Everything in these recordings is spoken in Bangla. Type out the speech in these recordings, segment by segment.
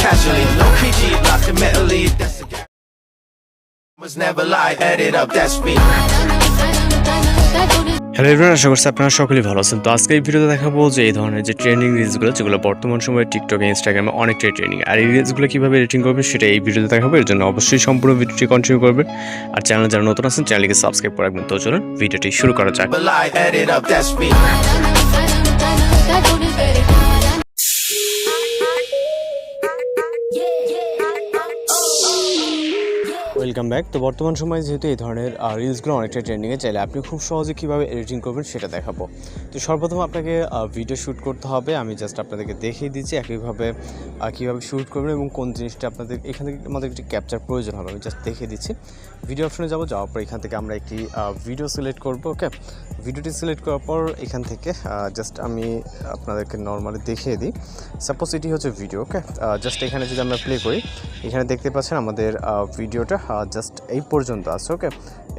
casually. No PG, locked in mentally. That's the gap. Was never lied, edit up, that's me. Hello everyone, আশা করছি আপনারা সকলেই ভালো আছেন। তো আজকে এই ভিডিওতে দেখাবো যে এই ধরনের যে ট্রেন্ডিং রিলসগুলো যেগুলো বর্তমান সময়ে টিকটকে, ইনস্টাগ্রামে অনেকটাই ট্রেন্ডিং, আর এই রিলসগুলো কীভাবে এডিটিং করবে সেটা এই ভিডিওতে দেখাবো। এর জন্য অবশ্যই সম্পূর্ণ ভিডিওটি কন্টিনিউ করবেন, আর চ্যানেল যারা নতুন আছেন চ্যানেলকে সাবস্ক্রাইব করে রাখবেন। তো চলুন ভিডিওটি শুরু করা যাক। Lied, edit up, that's me. Welcome back. তো বর্তমান সময়ে যেহেতু এই ধরনের রিলসগুলো অনেকটা ট্রেন্ডিংয়ে, চাইলে আপনি খুব সহজে কীভাবে এডিটিং করবেন সেটা দেখাবো। তো সর্বপ্রথম আপনাকে ভিডিও শ্যুট করতে হবে। আমি জাস্ট আপনাদেরকে দেখিয়ে দিচ্ছি একইভাবে কীভাবে শ্যুট করবেন এবং কোন জিনিসটা আপনাদের এখান থেকে আমাদের একটি ক্যাপচার প্রয়োজন হবে। আমি জাস্ট দেখিয়ে দিচ্ছি। ভিডিও অপশনে যাওয়ার পর এখান থেকে আমরা একটি ভিডিও সিলেক্ট করবো। ওকে, ভিডিওটি সিলেক্ট করার পর এখান থেকে জাস্ট আমি আপনাদেরকে নর্মালি দেখিয়ে দিই। সাপোজ এটি হচ্ছে ভিডিও। ওকে, জাস্ট এখানে যদি আমরা প্লে করি, এখানে দেখতে পাচ্ছেন আমাদের ভিডিওটা জাস্ট এই পর্যন্ত আছে। ওকে,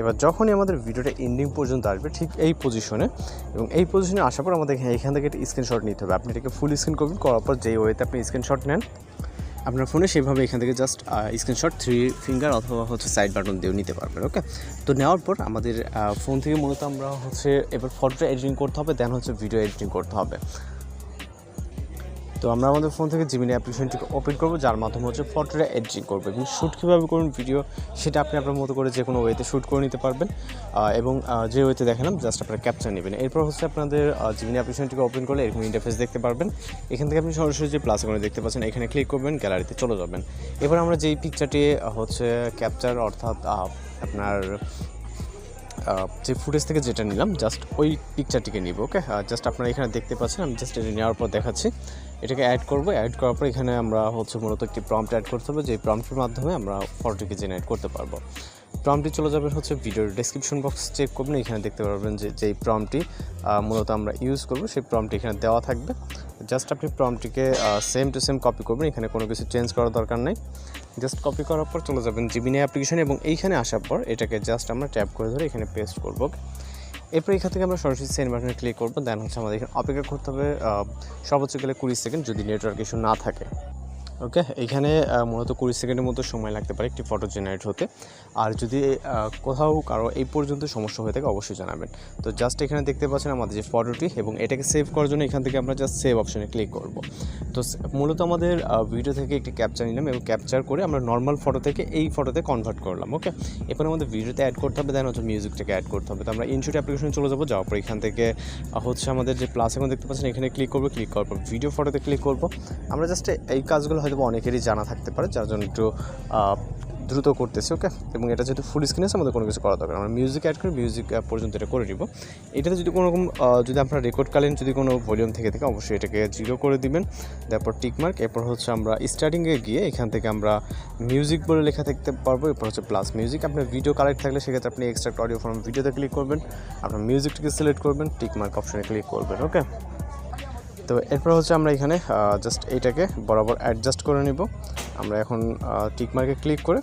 এবার যখনই আমাদের ভিডিওটা এন্ডিং পর্যন্ত আসবে ঠিক এই পজিশনে, এবং এই পজিশনে আসার পর আমাদের এখান থেকে একটা স্ক্রিনশট নিতে হবে। আপনি এটাকে ফুল স্ক্রিন করবেন, করার পর যেই ওয়েতে আপনি স্ক্রিনশট নেন আপনার ফোনে, সেভাবে এখান থেকে জাস্ট স্ক্রিনশট 3 ফিঙ্গার অথবা হচ্ছে সাইড বাটন দিয়েও নিতে পারবেন। ওকে, তো নেওয়ার পর আমাদের ফোন থেকে মূলত আমরা হচ্ছে এবার ফটোটা এডিটিং করতে হবে, দেন হচ্ছে ভিডিও এডিটিং করতে হবে। তো আমরা আমাদের ফোন থেকে জিমিনি অ্যাপ্লিকেশনটিকে ওপেন করবো, যার মাধ্যমে হচ্ছে ফটোটা এডিটিং করবো। এবং শ্যুট কীভাবে করুন ভিডিও সেটা আপনি আপনার মতো করে যে কোনো ওয়েতে শ্যুট করে নিতে পারবেন, এবং যে ওয়েতে দেখালাম জাস্ট আপনারা ক্যাপচার নেবেন। এরপর হচ্ছে আপনাদের জিমিনি অ্যাপ্লিকেশনটিকে ওপেন করলে এরকম ইন্টারফেস দেখতে পারবেন। এখান থেকে আপনি সরাসরি যে প্লাস আইকনে দেখতে পাচ্ছেন এখানে ক্লিক করবেন, গ্যালারিতে চলে যাবেন। এবার আমরা যেই পিকচারটি হচ্ছে ক্যাপচার অর্থাৎ আপনার যে ফুটেজ থেকে যেটা নিলাম জাস্ট ওই পিকচারটিকে নিব। ওকে, জাস্ট আপনারা এখানে দেখতে পাচ্ছেন, আমি জাস্ট এটা নেওয়ার পর দেখাচ্ছি। এটাকে অ্যাড করবো। অ্যাড করার পর এখানে আমরা হচ্ছে মূলত একটি প্রম্পট অ্যাড করতে হবে, যে প্রম্পটের মাধ্যমে আমরা ফটোটিকে জেনারেট করতে পারবো। প্রম্পটটি চলে যাবে হচ্ছে ভিডিওর ডেসক্রিপশন বক্স চেক করবেন, এখানে দেখতে পারবেন যে যেই প্রম্পটটি মূলত আমরা ইউজ করবো সেই প্রম্পটটি এখানে দেওয়া থাকবে। জাস্ট আপনি প্রম্পটটিকে সেম টু সেম কপি করবেন, এখানে কোনো কিছু চেঞ্জ করার দরকার নেই। জাস্ট কপি করার পর চলে যাবেন জিমিনি অ্যাপ্লিকেশন, এবং এইখানে আসার পর এটাকে জাস্ট আমরা ট্যাপ করে ধরে এখানে পেস্ট করবো। এরপর এখান থেকে আমরা সরাসরি সেন্ড বাটনে ক্লিক করবো। দেন হচ্ছে আমাদের এখানে অপেক্ষা করতে হবে সর্বোচ্চ গেলে 20 সেকেন্ড, যদি নেটওয়ার্ক ইস্যু না থাকে। ওকে, এখানে মূলত 20 সেকেন্ডের মতো সময় লাগতে পারে একটি ফটো জেনারেট হতে। আর যদি কোথাও কারো এই পর্যন্ত সমস্যা হয়ে থাকে অবশ্যই জানাবেন। তো জাস্ট এখানে দেখতে পাচ্ছেন আমাদের যে ফটোটি, এবং এটাকে সেভ করার জন্য এখান থেকে আমরা জাস্ট সেভ অপশনে ক্লিক করব। তো মূলত আমাদের ভিডিও থেকে একটি ক্যাপচার নিলাম, এবং ক্যাপচার করে আমরা নর্মাল ফটো থেকে এই ফটোতে কনভার্ট করলাম। ওকে, এরপর আমাদের ভিডিওতে অ্যাড করতে হবে, দেন হচ্ছে মিউজিকটাকে অ্যাড করতে হবে। তো আমরা ইনশুট অ্যাপ্লিকেশনে চলে যাবো। যাওয়ার পর এখান থেকে হচ্ছে আমাদের যে প্লাস এখন দেখতে পাচ্ছেন এখানে ক্লিক করবো। ক্লিক করার পর ভিডিও ফটোতে ক্লিক করবো। আমরা জাস্ট এই কাজগুলো হয়তো অনেকেরই জানা থাকতে পারে, যার জন্য একটু দ্রুত করতেছি। ওকে, এবং এটা যেহেতু ফুল স্ক্রিন আছে আমাদের কোনো কিছু করা দরকার, আমরা মিউজিক অ্যাড করে মিউজিক পর্যন্ত এটা করে নিব। এটাতে যদি কোনো রকম যদি আপনার রেকর্ডকালীন যদি কোনো ভলিউম থেকে থাকে অবশ্যই এটাকে 0 করে দিবেন। তারপর টিকমার্ক। এরপর হচ্ছে আমরা স্টার্টিংয়ে গিয়ে এখান থেকে আমরা মিউজিক বলে লেখা দেখতে পারবো। এরপর হচ্ছে প্লাস মিউজিক। আপনার ভিডিও কালেক্ট থাকলে সেক্ষেত্রে আপনি এক্সট্রাক্ট অডিও ফ্রম ভিডিওতে ক্লিক করবেন, আপনার মিউজিকটিকে সিলেক্ট করবেন, টিকমার্ক অপশনে ক্লিক করবেন। ওকে, তো এরপর হচ্ছে আমরা এখানে জাস্ট এইটাকে বরাবর অ্যাডজাস্ট করে নিব। আমরা এখন টিকমার্কে ক্লিক করে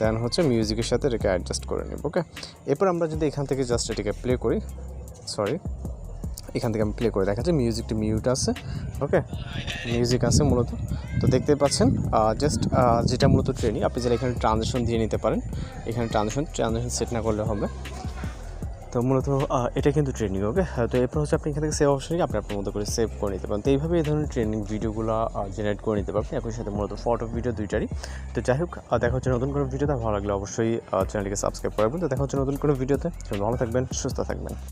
দেন হচ্ছে মিউজিকের সাথে এটাকে অ্যাডজাস্ট করে নেব। ওকে, এরপর আমরা যদি এখান থেকে জাস্ট এটাকে প্লে করি, এখান থেকে আমি প্লে করে দেখাচ্ছি, মিউজিকটি মিউট আছে। ওকে, মিউজিক আছে মূলত। তো দেখতে পাচ্ছেন জাস্ট যেটা মূলত ট্রেনিং, আপনি যারা এখানে ট্রানজিশন দিয়ে নিতে পারেন, এখানে ট্রানজিশন সেট না করলে হবে। তো মূলত এটা কিন্তু ট্রেনিং। ওকে, তো এরপর হচ্ছে আপনি এখান থেকে সেভ অপশনে আপনি আপনার মতো করে সেভ করে নিতে পারেন। তো এইভাবে এই ধরনের ট্রেনিং ভিডিওগুলো জেনারেট করে নিতে পারবেন, একই সাথে মূলত ফটো ভিডিও দুইটারই। তো যাই হোক, দেখা হচ্ছে নতুন কোনো ভিডিওতে। ভালো লাগলে অবশ্যই চ্যানেলটিকে সাবস্ক্রাইব করবেন। তো দেখা হচ্ছে নতুন কোনো ভিডিওতে। ভালো থাকবেন, সুস্থ থাকবেন।